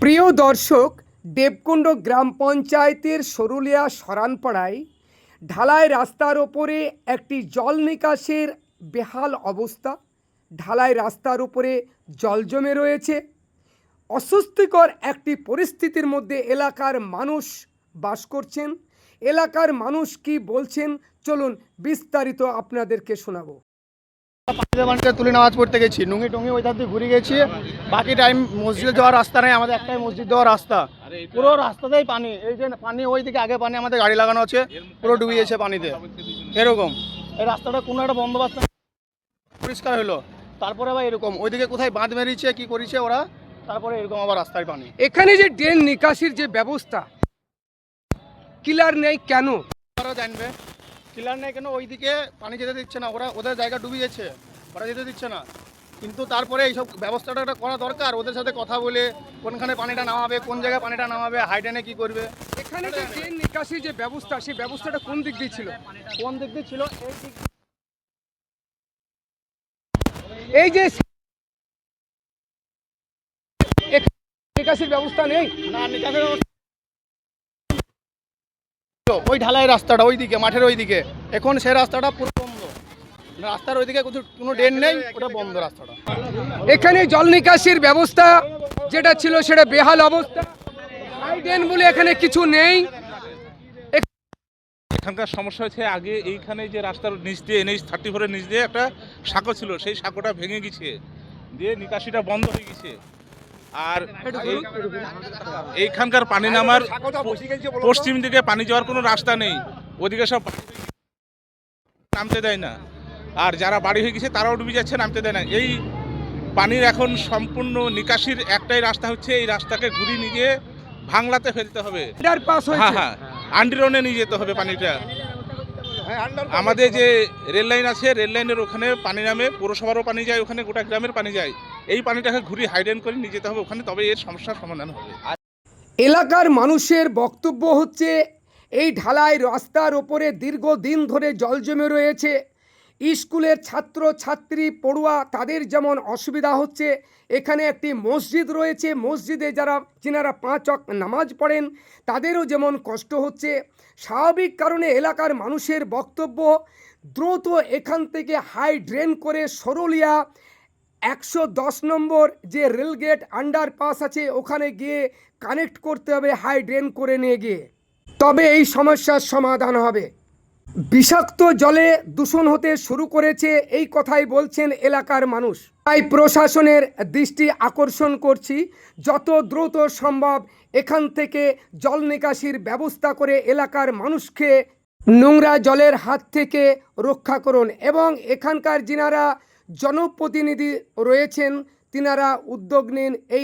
প্রিয় দর্শক, দেবকুণ্ড গ্রাম পঞ্চায়েতের সরুলিয়া সরানপাড়ায় ঢালাই রাস্তার ওপরে একটি জল নিকাশের বেহাল অবস্থা। ঢালাই রাস্তার উপরে জল জমে রয়েছে। অস্বস্তিকর একটি পরিস্থিতির মধ্যে এলাকার মানুষ বাস করছেন। এলাকার মানুষ কি বলছেন, চলুন বিস্তারিত আপনাদেরকে শোনাবো। পানিতে তুলে নামাজ পড়তে গেছি, নুঙ্গি টুঙ্গি ওই ধার দিয়ে ঘুরে গেছি। বাকি টাইম মসজিদে যাওয়ার রাস্তা নেই, আমাদের একটাই মসজিদ যাওয়ার রাস্তা। পুরো রাস্তাতেই পানি, এই যে পানি, ওই দিকে আগে পানি, আমাদের গাড়ি লাগানো আছে, পুরো ডুবে গেছে পানিতে। এরকম এই রাস্তাটা কোনো একটা বন্দোবস্ত পরিষ্কার হলো, তারপরে আবার এরকম ওইদিকে কোথায় বাঁধ মেরেছে কি করেছে ওরা, তারপরে এরকম আবার রাস্তায় পানি। এখানে যে ড্রেন নিকাশির যে ব্যবস্থা, ক্লিয়ার নেই কেন? ওরা জানবে ক্লিয়ার নেই কেন, ওইদিকে পানি যেতে দিচ্ছে না, ওরা ওদের জায়গা ডুবে গেছে, ওরা যেতে দিচ্ছে না। কিন্তু তারপরে এইসব ব্যবস্থাটা একটা করা দরকার, ওদের সাথে কথা বলে কোনখানে পানিটা নামাবে, কোন জায়গায় পানিটা নামাবে, হাইডেনে কি করবে। এখানে যে ড্রেন নিকাশির যে ব্যবস্থা, সেই ব্যবস্থাটা কোন দিক দিয়ে ছিল? কোন দিক দিয়ে ছিল? এই দিক। এই যে নিকাশির ব্যবস্থা নেই, না, নিকাশের ব্যবস্থা ওই ঢালাই রাস্তাটা ওইদিকে মাঠের ওইদিকে, এখন সেই রাস্তাটা পুরো বন্ধ। রাস্তার ওইদিকে কোনো ড্রেন নেই, ওটা বন্ধ রাস্তাটা। এখানে জল নিকাশির ব্যবস্থা যেটা ছিল সেটা বেহাল অবস্থা। হাইডেন বলে এখানে কিছু নেই। এখানকার সমস্যা হচ্ছে, আগে এইখানে যে রাস্তার নিচ দিয়ে NH-34 নিচ দিয়ে একটা সাঁকো ছিল, সেই সাঁকোটা ভেঙে গেছে, দিয়ে নিকাশিটা বন্ধ হয়ে গেছে। আর এইখানকার পানি নামার পশ্চিম দিকে পানি যাওয়ার কোনো রাস্তা নেই, ওদিকে সব নামতে দেয় না। আর যারা বাড়ি হয়ে গেছে তারাও ডুবে যাচ্ছে, নামতে দেয় না। এই পানির এখন সম্পূর্ণ নিকাশির একটাই রাস্তা হচ্ছে, এই রাস্তাকে ঘুরিয়ে নিয়ে গিয়ে ভাংলাতে ফেলতে হবে। হ্যাঁ, আন্ডারগ্রাউন্ডে নিয়ে যেতে হবে পানিটা। আমাদের যে রেল লাইন আছে, রেল লাইনের ওখানে পানি নামে, পৌরসভারও পানি যায় ওখানে, গোটা গ্রামের পানি যায়। এই পানিটাকে ঘুরিয়ে হাইডেন করে নিয়ে যেতে হবে ওখানে, তবে এর সমস্যার সমাধান হবে। এলাকার মানুষের বক্তব্য হচ্ছে, এই ঢালাই রাস্তার ওপরে দীর্ঘদিন ধরে জল জমে রয়েছে। স্কুলের ছাত্র ছাত্রী পড়ুয়া তাদের যেমন অসুবিধা হচ্ছে, এখানে একটি মসজিদ রয়েছে, মসজিদে যিনারা 5 ওয়াক্ত নামাজ পড়েন তাদেরও যেমন কষ্ট হচ্ছে। স্বাভাবিক কারণে এলাকার মানুষের বক্তব্য, দ্রুত এখান থেকে হাই ড্রেন করে সরুলিয়া 110 নম্বর যে রেলগেট আন্ডারপাস আছে ওখানে গিয়ে কানেক্ট করতে হবে, হাই ড্রেন করে নিয়ে গিয়ে, তবে এই সমস্যার সমাধান হবে। বিষাক্ত জলে দূষণ হতে শুরু করেছে, এই কথাই বলছেন এলাকার মানুষ। তাই প্রশাসনের দৃষ্টি আকর্ষণ করছি, যত দ্রুত সম্ভব এখান থেকে জল নিকাশির ব্যবস্থা করে এলাকার মানুষকে নোংরা জলের হাত থেকে রক্ষা করুন। এবং এখানকার যিনারা জনপ্রতিনিধি রয়েছেন তিনারা উদ্যোগ নিন এই